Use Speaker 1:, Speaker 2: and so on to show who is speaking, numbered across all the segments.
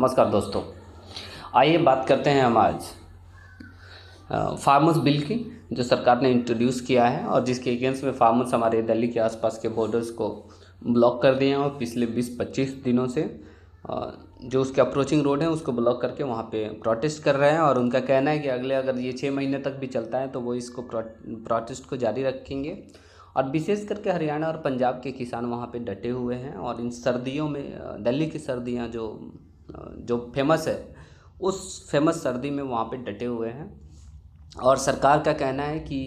Speaker 1: नमस्कार दोस्तों। आइए बात करते हैं हम आज फार्मर्स बिल की, जो सरकार ने इंट्रोड्यूस किया है और जिसके अगेंस्ट में फार्मर्स हमारे दिल्ली के आसपास के बॉर्डर्स को ब्लॉक कर दिए हैं और पिछले 20-25 दिनों से जो उसके अप्रोचिंग रोड है उसको ब्लॉक करके वहाँ पे प्रोटेस्ट कर रहे हैं। और उनका कहना है कि अगर ये 6 महीने तक भी चलता है तो वो इसको प्रोटेस्ट को जारी रखेंगे। और विशेष करके हरियाणा और पंजाब के किसान वहाँ पे डटे हुए हैं और इन सर्दियों में दिल्ली की सर्दियाँ जो फेमस है, उस फेमस सर्दी में वहाँ पे डटे हुए हैं। और सरकार का कहना है कि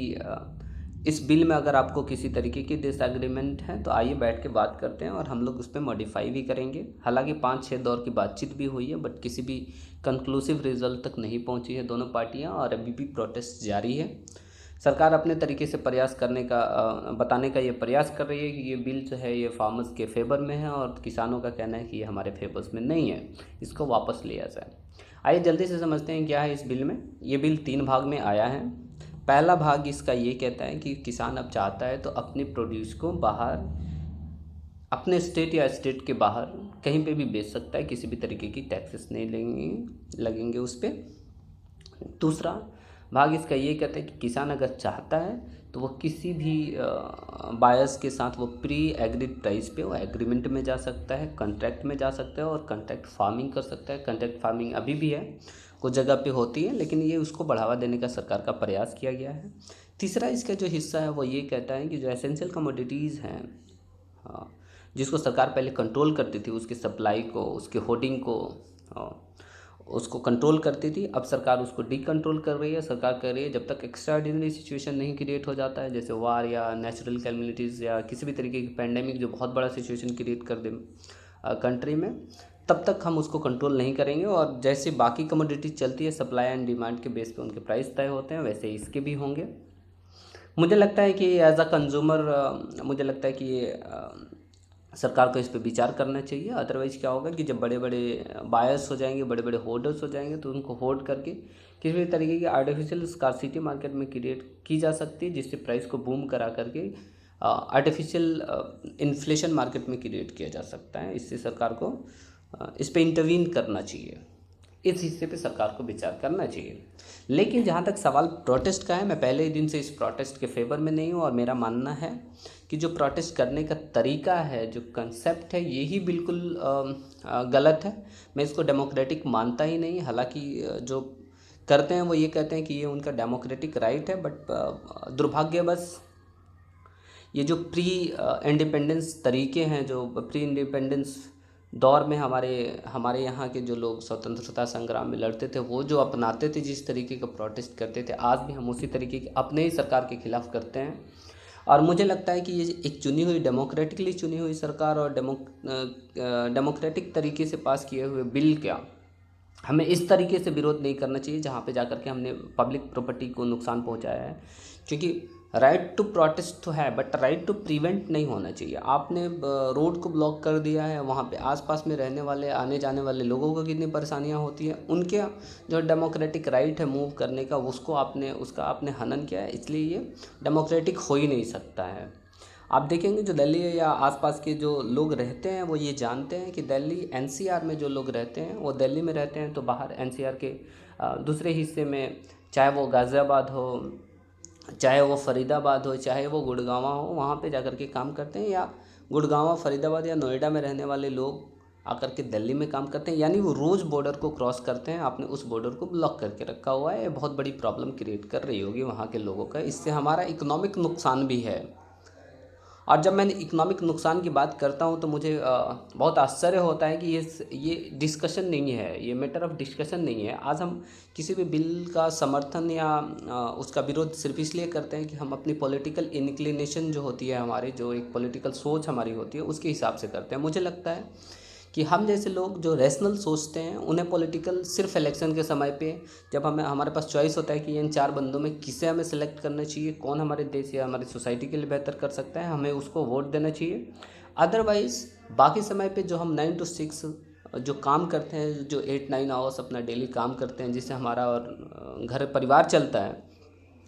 Speaker 1: इस बिल में अगर आपको किसी तरीके की डिसएग्रीमेंट है तो आइए बैठ के बात करते हैं और हम लोग उस पर मॉडिफाई भी करेंगे। हालांकि 5-6 दौर की बातचीत भी हुई है, बट किसी भी कंक्लूसिव रिजल्ट तक नहीं पहुंची है दोनों पार्टियां, और अभी भी प्रोटेस्ट जारी है। सरकार अपने तरीके से प्रयास करने का बताने का ये प्रयास कर रही है कि ये बिल जो है ये फार्मर्स के फेवर में है, और किसानों का कहना है कि ये हमारे फेवर्स में नहीं है, इसको वापस लिया जाए। आइए जल्दी से समझते हैं क्या है इस बिल में। ये बिल 3 भाग में आया है। पहला भाग इसका ये कहता है कि किसान अब चाहता है तो अपने प्रोड्यूस को बाहर, अपने स्टेट या स्टेट के बाहर कहीं पे भी बेच सकता है, किसी भी तरीके की टैक्सेस नहीं लगेंगे उस पर। दूसरा भाग इसका ये कहता है कि किसान अगर चाहता है तो वो किसी भी बायर्स के साथ वो प्री एग्रीड प्राइस पे वो एग्रीमेंट में जा सकता है, कॉन्ट्रैक्ट में जा सकता है और कॉन्ट्रैक्ट फार्मिंग कर सकता है। कॉन्ट्रैक्ट फार्मिंग अभी भी है, कुछ जगह पे होती है, लेकिन ये उसको बढ़ावा देने का सरकार का प्रयास किया गया है। तीसरा इसका जो हिस्सा है वो ये कहता है कि जो एसेंशियल कमोडिटीज़ हैं, हाँ, जिसको सरकार पहले कंट्रोल करती थी, उसकी सप्लाई को, उसके होर्डिंग को, उसको कंट्रोल करती थी, अब सरकार उसको डी कंट्रोल कर रही है। सरकार कह रही है जब तक एक्स्ट्राऑर्डिनरी सिचुएशन नहीं क्रिएट हो जाता है, जैसे वार या नेचुरल कैलमिलिटीज़ या किसी भी तरीके की पैंडेमिक जो बहुत बड़ा सिचुएशन क्रिएट कर दे कंट्री में, तब तक हम उसको कंट्रोल नहीं करेंगे। और जैसे बाकी कमोडिटीज चलती है सप्लाई एंड डिमांड के बेस पे उनके प्राइस तय होते हैं, वैसे इसके भी होंगे। मुझे लगता है कि एज अ कंज्यूमर मुझे लगता है कि ये सरकार को इस पे विचार करना चाहिए। अदरवाइज़ क्या होगा कि जब बड़े बड़े बायर्स हो जाएंगे, बड़े बड़े होल्डर्स हो जाएंगे, तो उनको होल्ड करके किसी भी तरीके की आर्टिफिशियल स्कार्सिटी मार्केट में क्रिएट की जा सकती है, जिससे प्राइस को बूम करा करके आर्टिफिशियल इन्फ्लेशन मार्केट में क्रिएट किया जा सकता है। इससे सरकार को इस पे इंटरवीन करना चाहिए, इस हिस्से पे सरकार को विचार करना चाहिए। लेकिन जहाँ तक सवाल प्रोटेस्ट का है, मैं पहले ही दिन से इस प्रोटेस्ट के फेवर में नहीं हूँ, और मेरा मानना है कि जो प्रोटेस्ट करने का तरीका है, जो कंसेप्ट है, यही बिल्कुल गलत है। मैं इसको डेमोक्रेटिक मानता ही नहीं। हालांकि जो करते हैं वो ये कहते हैं कि ये उनका डेमोक्रेटिक राइट है, बट दुर्भाग्यवश ये जो प्री इंडिपेंडेंस तरीके हैं, जो प्री इंडिपेंडेंस दौर में हमारे यहाँ के जो लोग स्वतंत्रता संग्राम में लड़ते थे, वो जो अपनाते थे, जिस तरीके का प्रोटेस्ट करते थे, आज भी हम उसी तरीके के अपने ही सरकार के खिलाफ करते हैं। और मुझे लगता है कि ये एक चुनी हुई, डेमोक्रेटिकली चुनी हुई सरकार और डेमोक्रेटिक तरीके से पास किए हुए बिल क्या, हमें इस तरीके से विरोध नहीं करना चाहिए जहाँ पे जाकर के हमने पब्लिक प्रॉपर्टी को नुकसान पहुँचाया है। क्योंकि राइट टू प्रोटेस्ट तो है, बट राइट टू प्रिवेंट नहीं होना चाहिए। आपने रोड को ब्लॉक कर दिया है, वहाँ पे आसपास में रहने वाले, आने जाने वाले लोगों को कितनी परेशानियाँ होती हैं, उनके जो डेमोक्रेटिक राइट है मूव करने का, उसका आपने हनन किया है, इसलिए ये डेमोक्रेटिक हो ही नहीं सकता है। आप देखेंगे जो दिल्ली या आसपास के जो लोग रहते हैं वो ये जानते हैं कि दिल्ली एनसीआर में जो लोग रहते हैं वो दिल्ली में रहते हैं, तो बाहर एनसीआर के दूसरे हिस्से में, चाहे वो गाज़ियाबाद हो, चाहे वो फरीदाबाद हो, चाहे वो गुड़गांव हो, वहाँ पे जाकर के काम करते हैं। या गुड़गांव, फरीदाबाद या नोएडा में रहने वाले लोग आकर के दिल्ली में काम करते हैं, यानी वो रोज़ बॉर्डर को क्रॉस करते हैं। आपने उस बॉर्डर को ब्लॉक करके रखा हुआ है, ये बहुत बड़ी प्रॉब्लम क्रिएट कर रही होगी वहाँ के लोगों का। इससे हमारा इकोनॉमिक नुकसान भी है। और जब मैं इकोनॉमिक नुकसान की बात करता हूँ तो मुझे बहुत आश्चर्य होता है कि ये डिस्कशन नहीं है, ये मैटर ऑफ डिस्कशन नहीं है। आज हम किसी भी बिल का समर्थन या उसका विरोध सिर्फ इसलिए करते हैं कि हम अपनी पॉलिटिकल इंक्लिनेशन जो होती है, हमारी जो एक पॉलिटिकल सोच हमारी होती है, उसके हिसाब से करते हैं। मुझे लगता है कि हम जैसे लोग जो रैशनल सोचते हैं, उन्हें पॉलिटिकल सिर्फ इलेक्शन के समय पे, जब हमारे पास चॉइस होता है कि इन 4 बंदों में किसे हमें सेलेक्ट करना चाहिए, कौन हमारे देश या हमारी सोसाइटी के लिए बेहतर कर सकता है, हमें उसको वोट देना चाहिए। अदरवाइज़ बाकी समय पे जो हम 9 to 6 जो काम करते हैं, जो 8-9 आवर्स अपना डेली काम करते हैं, जिससे हमारा और घर परिवार चलता है,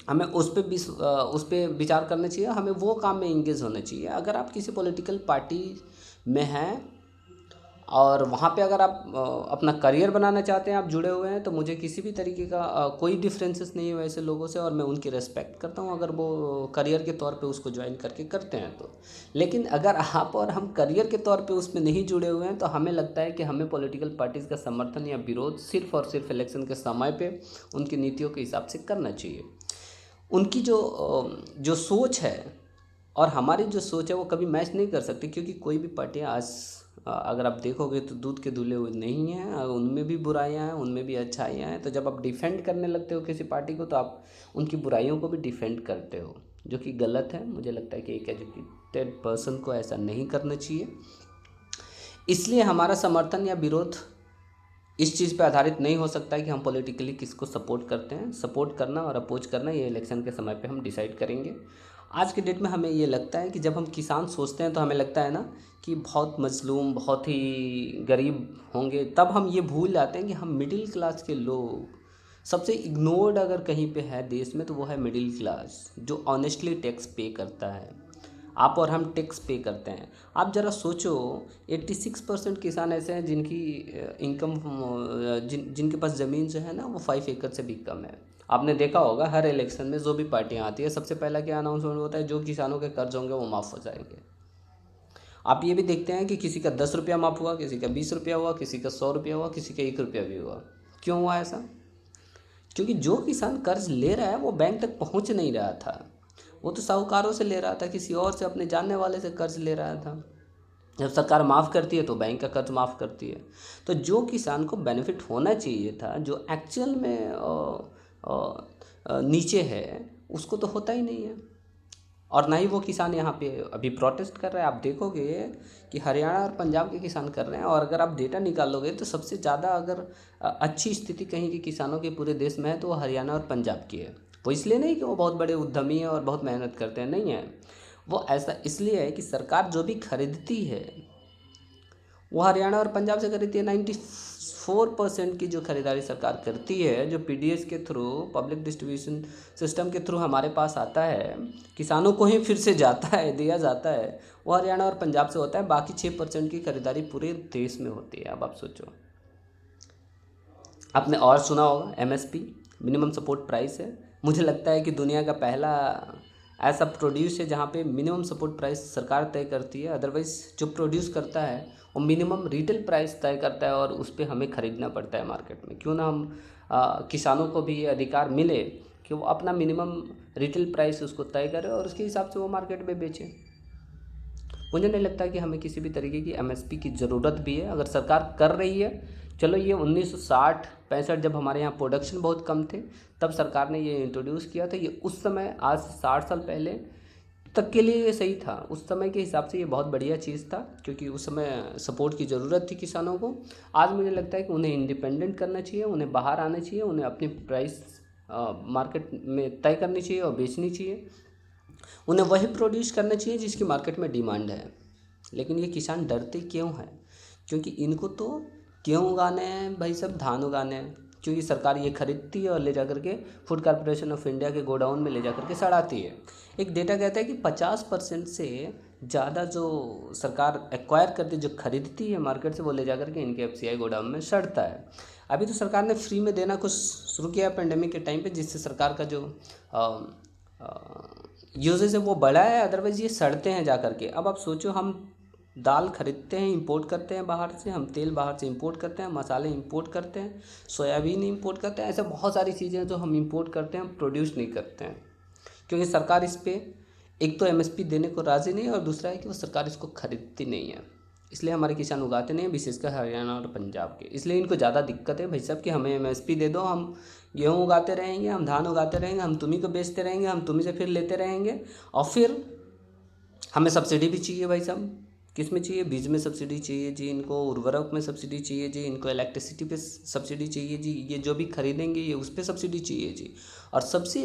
Speaker 1: हमें उस पर विचार करना चाहिए, हमें वो काम में इंगेज होना चाहिए। अगर आप किसी पॉलिटिकल पार्टी में हैं और वहाँ पे अगर आप अपना करियर बनाना चाहते हैं, आप जुड़े हुए हैं, तो मुझे किसी भी तरीके का कोई डिफरेंसेस नहीं है वैसे लोगों से, और मैं उनकी रेस्पेक्ट करता हूँ अगर वो करियर के तौर पे उसको ज्वाइन करके करते हैं तो। लेकिन अगर आप और हम करियर के तौर पे उसमें नहीं जुड़े हुए हैं, तो हमें लगता है कि हमें पॉलिटिकल पार्टीज़ का समर्थन या विरोध सिर्फ और सिर्फ इलेक्शन के समय पे उनकी नीतियों के हिसाब से करना चाहिए। उनकी जो सोच है और हमारी जो सोच है वो कभी मैच नहीं कर सकती, क्योंकि कोई भी पार्टियाँ आज अगर आप देखोगे तो दूध के धुले हुए नहीं हैं, उनमें भी बुराइयां हैं, उनमें भी अच्छाइयाँ हैं। तो जब आप डिफेंड करने लगते हो किसी पार्टी को, तो आप उनकी बुराइयों को भी डिफेंड करते हो, जो कि गलत है। मुझे लगता है कि एक एजुकेटेड पर्सन को ऐसा नहीं करना चाहिए। इसलिए हमारा समर्थन या विरोध इस चीज़ पे आधारित नहीं हो सकता है कि हम पॉलिटिकली किसको सपोर्ट करते हैं। सपोर्ट करना और अपोज करना ये इलेक्शन के समय पे हम डिसाइड करेंगे। आज के डेट में हमें ये लगता है कि जब हम किसान सोचते हैं तो हमें लगता है ना कि बहुत मजलूम, बहुत ही गरीब होंगे, तब हम ये भूल जाते हैं कि हम मिडिल क्लास के लोग, सबसे इग्नोर्ड अगर कहीं पे है देश में तो वो है मिडिल क्लास, जो ऑनेस्टली टैक्स पे करता है। आप और हम टैक्स पे करते हैं। आप ज़रा सोचो, 86% किसान ऐसे हैं जिनकी इनकम जिनके पास ज़मीन जो है ना वो 5 एकड़ से भी कम है। आपने देखा होगा हर इलेक्शन में जो भी पार्टियां आती है, सबसे पहला क्या अनाउंसमेंट होता है, जो किसानों के कर्ज होंगे वो माफ़ हो जाएंगे। आप ये भी देखते हैं कि किसी का 10 रुपया माफ़ हुआ, किसी का 20 रुपया हुआ, किसी का 100 रुपया हुआ, किसी का 1 रुपया भी हुआ। क्यों हुआ ऐसा? क्योंकि जो किसान कर्ज ले रहा है वो बैंक तक पहुंच नहीं रहा था, वो तो साहूकारों से ले रहा था, किसी और से, अपने जानने वाले से कर्ज ले रहा था। जब सरकार माफ़ करती है तो बैंक का कर्ज माफ़ करती है। तो जो किसान को बेनिफिट होना चाहिए था, जो एक्चुअल में नीचे है, उसको तो होता ही नहीं है। और ना ही वो किसान यहाँ पे अभी प्रोटेस्ट कर रहे हैं। आप देखोगे कि हरियाणा और पंजाब के किसान कर रहे हैं, और अगर आप डेटा निकालोगे तो सबसे ज़्यादा अगर अच्छी स्थिति कहीं की किसानों के पूरे देश में है तो वो हरियाणा और पंजाब की है। वो इसलिए नहीं कि वो बहुत बड़े उद्यमी हैं और बहुत मेहनत करते हैं, नहीं है। वो ऐसा इसलिए है कि सरकार जो भी खरीदती है वो हरियाणा और पंजाब से खरीदती है। 94% की जो खरीदारी सरकार करती है, जो पीडीएस के थ्रू, पब्लिक डिस्ट्रीब्यूशन सिस्टम के थ्रू हमारे पास आता है, किसानों को ही फिर से जाता है, दिया जाता है, वो हरियाणा और पंजाब से होता है। बाकी 6% की खरीदारी पूरे देश में होती है। अब आप सोचो, आपने और सुना होगा एमएसपी, मिनिमम सपोर्ट प्राइस है। मुझे लगता है कि दुनिया का पहला ऐसा प्रोड्यूस है जहाँ पे मिनिमम सपोर्ट प्राइस सरकार तय करती है। अदरवाइज़ जो प्रोड्यूस करता है वो मिनिमम रिटेल प्राइस तय करता है, और उस पर हमें ख़रीदना पड़ता है मार्केट में। क्यों ना हम किसानों को भी ये अधिकार मिले कि वो अपना मिनिमम रिटेल प्राइस उसको तय करे और उसके हिसाब से वो मार्केट में बेचे। मुझे नहीं लगता कि हमें किसी भी तरीके की एमएसपी की ज़रूरत भी है। अगर सरकार कर रही है, चलो, ये 1960-65 जब हमारे यहाँ प्रोडक्शन बहुत कम थे तब सरकार ने ये इंट्रोड्यूस किया था। ये उस समय, आज से 60 साल पहले तक के लिए ये सही था। उस समय के हिसाब से ये बहुत बढ़िया चीज़ था, क्योंकि उस समय सपोर्ट की ज़रूरत थी किसानों को। आज मुझे लगता है कि उन्हें इंडिपेंडेंट करना चाहिए, उन्हें बाहर आना चाहिए, उन्हें अपनी प्राइस मार्केट में तय करनी चाहिए और बेचनी चाहिए। उन्हें वही प्रोड्यूस करना चाहिए जिसकी मार्केट में डिमांड है। लेकिन ये किसान डरते क्यों हैं? क्योंकि इनको तो गेहूँ उगाने हैं भाई, सब धान उगाने हैं, क्योंकि सरकार ये खरीदती है और ले जा करके फूड कॉरपोरेशन ऑफ इंडिया के गोडाउन में ले जा करके सड़ाती है। एक डेटा कहता है कि 50% से ज़्यादा जो सरकार एक्वायर करती है, जो खरीदती है मार्केट से, वो ले जा करके इनके एफसीआई गोडाउन में सड़ता है। अभी तो सरकार ने फ्री में देना कुछ शुरू किया पेंडेमिक के टाइम पे, जिससे सरकार का जो यूजेज है वो बढ़ा है। अदरवाइज़ ये सड़ते हैं जा करके। अब आप सोचो, हम दाल खरीदते हैं, इंपोर्ट करते हैं बाहर से, हम तेल बाहर से इंपोर्ट करते हैं, मसाले इंपोर्ट करते हैं, सोयाबीन इंपोर्ट करते हैं, ऐसे बहुत सारी चीज़ें जो हम इंपोर्ट करते हैं, हम प्रोड्यूस नहीं करते हैं। क्योंकि सरकार इस पर एक तो एमएसपी देने को राज़ी नहीं है, और दूसरा है कि वो सरकार इसको खरीदती नहीं है। इसलिए हमारे किसान उगाते नहीं हैं, विशेषकर हरियाणा और पंजाब के। इसलिए इनको ज़्यादा दिक्कत है भाई साहब कि हमें एमएसपी दे दो, हम गेहूँ उगाते रहेंगे, हम धान उगाते रहेंगे, हम तुम्ही को बेचते रहेंगे, हम तुम्ही से फिर लेते रहेंगे, और फिर हमें सब्सिडी भी चाहिए भाई साहब। किस में चाहिए? बीज में सब्सिडी चाहिए जी, इनको उर्वरक में सब्सिडी चाहिए जी, इनको इलेक्ट्रिसिटी पे सब्सिडी चाहिए जी, ये जो भी खरीदेंगे ये उस पर सब्सिडी चाहिए जी। और सबसे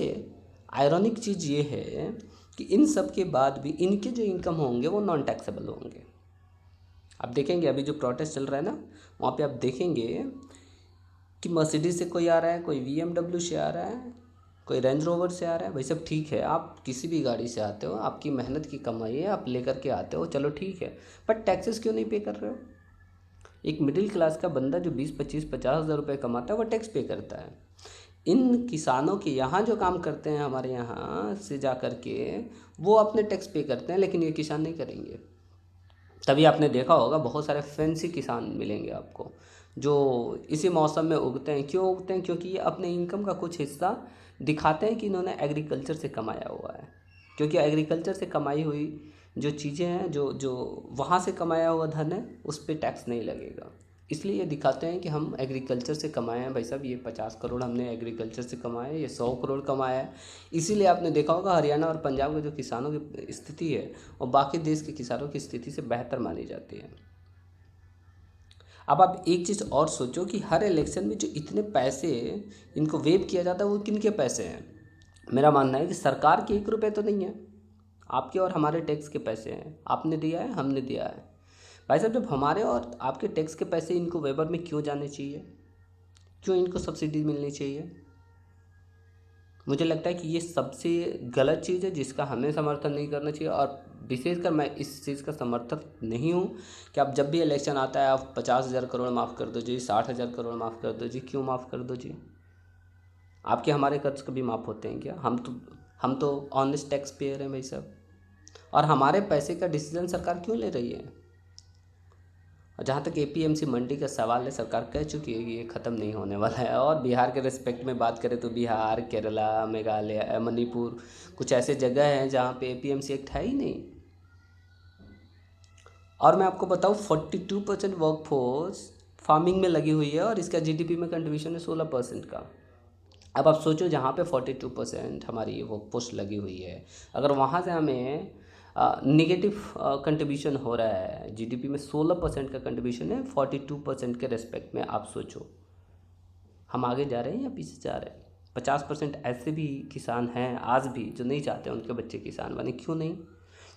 Speaker 1: आयरॉनिक चीज़ ये है कि इन सब के बाद भी इनके जो इनकम होंगे वो नॉन टैक्सेबल होंगे। आप देखेंगे अभी जो प्रोटेस्ट चल रहा है ना, वहाँ पे आप देखेंगे कि मर्सिडीज से कोई आ रहा है, कोई BMW से आ रहा है, कोई रेंज रोवर से आ रहा है। भाई सब ठीक है, आप किसी भी गाड़ी से आते हो, आपकी मेहनत की कमाई है, आप लेकर के आते हो, चलो ठीक है, पर टैक्सेस क्यों नहीं पे कर रहे हो? एक मिडिल क्लास का बंदा जो 20-25-50 हज़ार रुपये कमाता है वो टैक्स पे करता है। इन किसानों के यहाँ जो काम करते हैं हमारे यहाँ से जा कर के वो अपने टैक्स पे करते हैं, लेकिन ये किसान नहीं करेंगे। तभी आपने देखा होगा बहुत सारे फैंसी किसान मिलेंगे आपको जो इसी मौसम में उगते हैं। क्यों उगते हैं? क्योंकि ये अपने इनकम का कुछ हिस्सा दिखाते हैं कि इन्होंने एग्रीकल्चर से कमाया हुआ है, क्योंकि एग्रीकल्चर से कमाई हुई जो चीज़ें हैं, जो जो वहाँ से कमाया हुआ धन है, उस पर टैक्स नहीं लगेगा। इसलिए ये दिखाते हैं कि हम एग्रीकल्चर से कमाए हैं। भाई साहब, ये 50 करोड़ हमने एग्रीकल्चर से कमाए हैं, ये 100 करोड़ कमाया है। इसीलिए आपने देखा होगा हरियाणा और पंजाब के जो किसानों की स्थिति है और बाकी देश के किसानों की स्थिति से बेहतर मानी जाती है। अब आप एक चीज़ और सोचो कि हर इलेक्शन में जो इतने पैसे इनको वेव किया जाता है वो किन के पैसे हैं? मेरा मानना है कि सरकार के 1 रुपये तो नहीं है, आपके और हमारे टैक्स के पैसे हैं। आपने दिया है, हमने दिया है। भाई साहब, जब हमारे और आपके टैक्स के पैसे इनको वेबर में क्यों जाने चाहिए? क्यों इनको सब्सिडी मिलनी चाहिए? मुझे लगता है कि ये सबसे गलत चीज़ है जिसका हमें समर्थन नहीं करना चाहिए। और विशेषकर मैं इस चीज़ का समर्थक नहीं हूँ कि आप जब भी इलेक्शन आता है आप 50,000 करोड़ माफ़ कर दो जी, 60,000 करोड़ माफ़ कर दो जी। क्यों माफ़ कर दो जी? आपके हमारे कर्ज कभी माफ़ होते हैं क्या? हम तो ऑनेस्ट टैक्स पेयर हैं भाई साहब। और हमारे पैसे का डिसीजन सरकार क्यों ले रही है? और जहाँ तक एपीएमसी मंडी का सवाल है, सरकार कह चुकी है कि ये ख़त्म नहीं होने वाला है। और बिहार के रिस्पेक्ट में बात करें तो बिहार, केरला, मेघालय, मणिपुर कुछ ऐसे जगह हैं जहाँ पे एपीएमसी एक्ट है ही नहीं। और मैं आपको बताऊँ 42% वर्कफोर्स फार्मिंग में लगी हुई है और इसका जीडीपी में कंट्रीब्यूशन है 16% का। अब आप सोचो, जहाँ पे 42% हमारी वर्कफोर्स लगी हुई है, अगर वहाँ से हमें निगेटिव कंट्रीब्यूशन हो रहा है, जीडीपी में 16% का कंट्रीब्यूशन है 42% के रेस्पेक्ट में, आप सोचो हम आगे जा रहे हैं या पीछे जा रहे हैं? 50% ऐसे भी किसान हैं आज भी जो नहीं चाहते उनके बच्चे किसान बने। क्यों नहीं?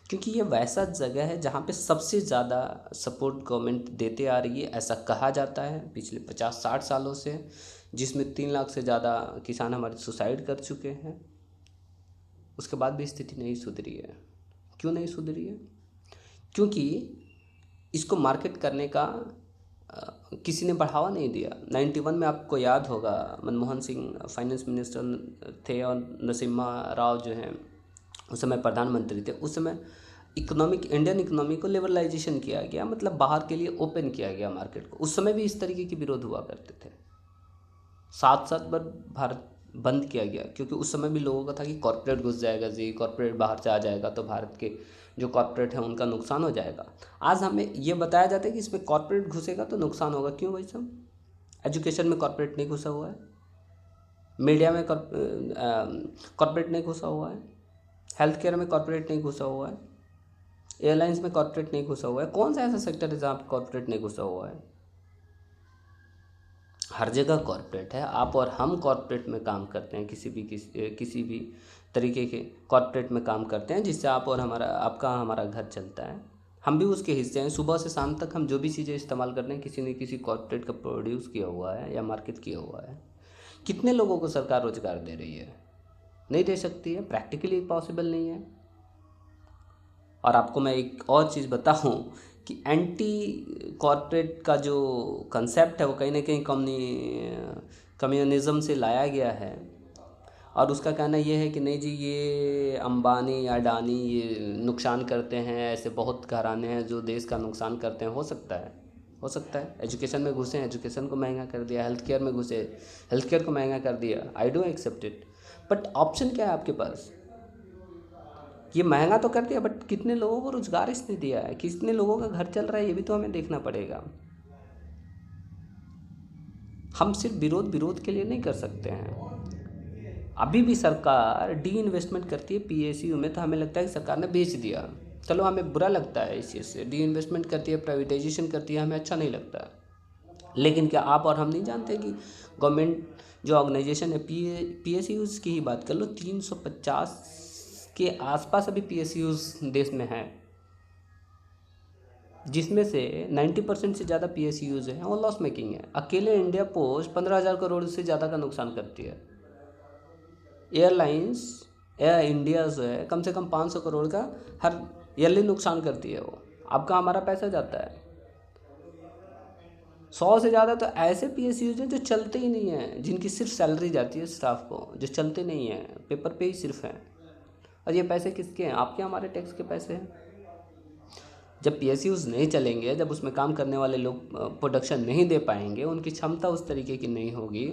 Speaker 1: क्योंकि ये वैसा जगह है जहाँ पे सबसे ज़्यादा सपोर्ट गवर्नमेंट देते आ रही है, ऐसा कहा जाता है पिछले 50-60 सालों से, जिसमें 3 लाख से ज़्यादा किसान हमारे सुसाइड कर चुके हैं। उसके बाद भी स्थिति नहीं सुधरी है। क्यों नहीं सुधरी है? क्योंकि इसको मार्केट करने का किसी ने बढ़ावा नहीं दिया। 91 में आपको याद होगा मनमोहन सिंह फाइनेंस मिनिस्टर थे और नरसिम्हा राव जो हैं उस समय प्रधानमंत्री थे। उस समय इंडियन इकोनॉमी को लिबरलाइजेशन किया गया, मतलब बाहर के लिए ओपन किया गया मार्केट को। उस समय भी इस तरीके के विरोध हुआ करते थे। 7 बार भारत बंद किया गया, क्योंकि उस समय भी लोगों का था कि कॉर्पोरेट घुस जाएगा जी, कॉर्पोरेट बाहर से आ जाएगा तो भारत के जो कॉर्पोरेट हैं उनका नुकसान हो जाएगा। आज हमें ये बताया जाता है कि इसमें कॉर्पोरेट घुसेगा तो नुकसान होगा। क्यों भाई साहब? एजुकेशन में कॉर्पोरेट नहीं घुसा हुआ है, मीडिया में कॉर्पोरेट नहीं घुसा हुआ है, हेल्थ केयर में कॉर्पोरेट नहीं घुसा हुआ है, एयरलाइंस में कॉर्पोरेट नहीं घुसा हुआ है। कौन सा ऐसा सेक्टर है जहाँ पर कॉर्पोरेट नहीं घुसा हुआ है? हर जगह कॉर्पोरेट है। आप और हम कॉर्पोरेट में काम करते हैं, किसी भी तरीके के कॉर्पोरेट में काम करते हैं जिससे आपका हमारा घर चलता है। हम भी उसके हिस्से हैं। सुबह से शाम तक हम जो भी चीज़ें इस्तेमाल करते हैं किसी न किसी कॉर्पोरेट का प्रोड्यूस किया हुआ है या मार्केट किया हुआ है। कितने लोगों को सरकार रोजगार दे रही है? नहीं दे सकती है, प्रैक्टिकली पॉसिबल नहीं है। और आपको मैं एक और चीज़ बताऊं कि एंटी कॉर्पोरेट का जो कंसेप्ट है वो कहीं ना कहीं कम्युनिज़्म से लाया गया है। और उसका कहना ये है कि नहीं जी, ये अंबानी या अडानी ये नुकसान करते हैं, ऐसे बहुत घराने हैं जो देश का नुकसान करते हैं। हो सकता है एजुकेशन में घुसे, एजुकेशन को महंगा कर दिया, हेल्थ केयर में घुसे, हेल्थ केयर को महंगा कर दिया। I don't accept it, but option क्या है आपके पास? ये महंगा तो कर दिया, बट कितने लोगों को रोजगार इसने दिया है, कितने लोगों का घर चल रहा है, ये भी तो हमें देखना पड़ेगा। हम सिर्फ विरोध के लिए नहीं कर सकते हैं। अभी भी सरकार डी इन्वेस्टमेंट करती है पीएसयू में, तो हमें लगता है कि सरकार ने बेच दिया। चलो, हमें बुरा लगता है इस चीज़ से। डी इन्वेस्टमेंट करती है, प्राइवेटाइजेशन करती है, हमें अच्छा नहीं लगता। लेकिन क्या आप और हम नहीं जानते कि गवर्नमेंट जो ऑर्गेनाइजेशन है, पीएसयूज़ की ही बात कर लो, 350 के आसपास अभी पीएसयूज़ देश में हैं, जिसमें से 90% से ज़्यादा पीएसयूज़ हैं और लॉस मेकिंग है। अकेले इंडिया पोस्ट 15,000 करोड़ से ज़्यादा का नुकसान करती है। एयरलाइंस एयर इंडिया जो है कम से कम 500 करोड़ का हर ईयरली नुकसान करती है। वो आपका हमारा पैसा जाता है। 100 से ज़्यादा तो ऐसे PSUs हैं जो चलते ही नहीं हैं, जिनकी सिर्फ सैलरी जाती है स्टाफ को, जो चलते नहीं हैं, पेपर पे ही सिर्फ हैं। और ये पैसे किसके हैं? आपके हमारे टैक्स के पैसे हैं। जब PSUs नहीं चलेंगे, जब उसमें काम करने वाले लोग प्रोडक्शन नहीं दे पाएंगे, उनकी क्षमता उस तरीके की नहीं होगी,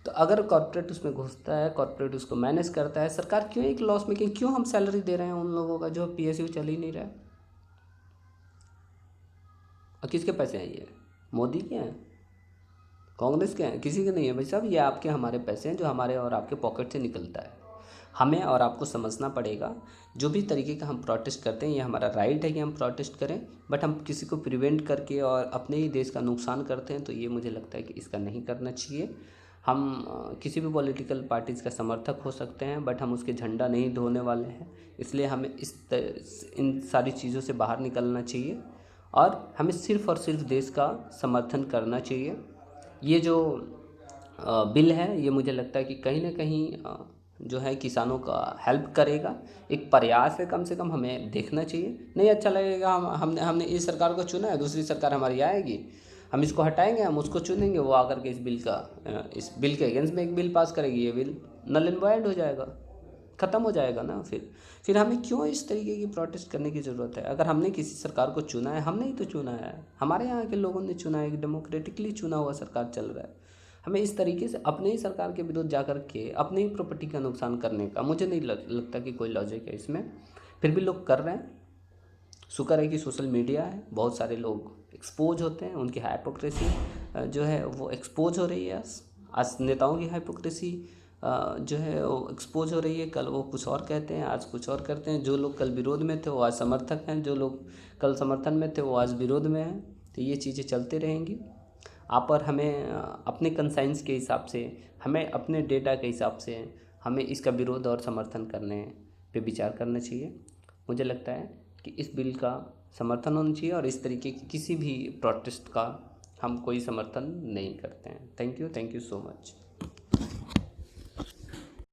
Speaker 1: तो अगर कॉर्पोरेट उसमें घुसता है, कॉर्पोरेट उसको मैनेज करता है, सरकार क्यों एक लॉस मेकिंग, क्यों हम सैलरी दे रहे हैं उन लोगों का जो PSU चल ही नहीं रहा है? और किसके पैसे हैं ये? मोदी के हैं? कांग्रेस के हैं? किसी के नहीं है भाई साहब, ये आपके हमारे पैसे हैं जो हमारे और आपके पॉकेट से निकलता है। हमें और आपको समझना पड़ेगा, जो भी तरीके का हम प्रोटेस्ट करते हैं, ये हमारा राइट है कि हम प्रोटेस्ट करें, बट हम किसी को प्रिवेंट करके और अपने ही देश का नुकसान करते हैं, तो ये मुझे लगता है कि इसका नहीं करना चाहिए। हम किसी भी पॉलिटिकल पार्टीज़ का समर्थक हो सकते हैं, बट हम उसके झंडा नहीं ढोने वाले हैं, इसलिए हमें इन सारी चीज़ों से बाहर निकलना चाहिए और हमें सिर्फ़ और सिर्फ देश का समर्थन करना चाहिए। ये जो बिल है, ये मुझे लगता है कि कहीं ना कहीं जो है किसानों का हेल्प करेगा। एक प्रयास है, कम से कम हमें देखना चाहिए। नहीं अच्छा लगेगा, हमने हमने इस सरकार को चुना है, दूसरी सरकार हमारी आएगी, हम इसको हटाएंगे, हम उसको चुनेंगे, वो आकर के इस बिल के अगेंस्ट में एक बिल पास करेगी, ये बिल नल एंड वॉइड हो जाएगा, ख़त्म हो जाएगा ना। फिर हमें क्यों इस तरीके की प्रोटेस्ट करने की ज़रूरत है? अगर हमने किसी सरकार को चुना है, हमने ही तो चुना है, हमारे यहाँ के लोगों ने चुना है, एक डेमोक्रेटिकली चुना हुआ सरकार चल रहा है। हमें इस तरीके से अपने ही सरकार के विरुद्ध जाकर के अपने ही प्रॉपर्टी का नुकसान करने का मुझे नहीं लगता कि कोई लॉजिक है इसमें। फिर भी लोग कर रहे हैं। शुक्र है कि सोशल मीडिया है, बहुत सारे लोग एक्सपोज होते हैं, उनकी हाइपोक्रेसी जो है वो एक्सपोज हो रही है। आज नेताओं की हाइपोक्रेसी जो है वो एक्सपोज हो रही है। कल वो कुछ और कहते हैं, आज कुछ और करते हैं। जो लोग कल विरोध में थे वो आज समर्थक हैं, जो लोग कल समर्थन में थे वो आज विरोध में हैं। तो ये चीज़ें चलती रहेंगी। आप और हमें अपने कंसाइंस के हिसाब से, हमें अपने डेटा के हिसाब से हमें इसका विरोध और समर्थन करने पे विचार करना चाहिए। मुझे लगता है कि इस बिल का समर्थन होना चाहिए और इस तरीके की किसी भी प्रोटेस्ट का हम कोई समर्थन नहीं करते हैं। Thank you so much.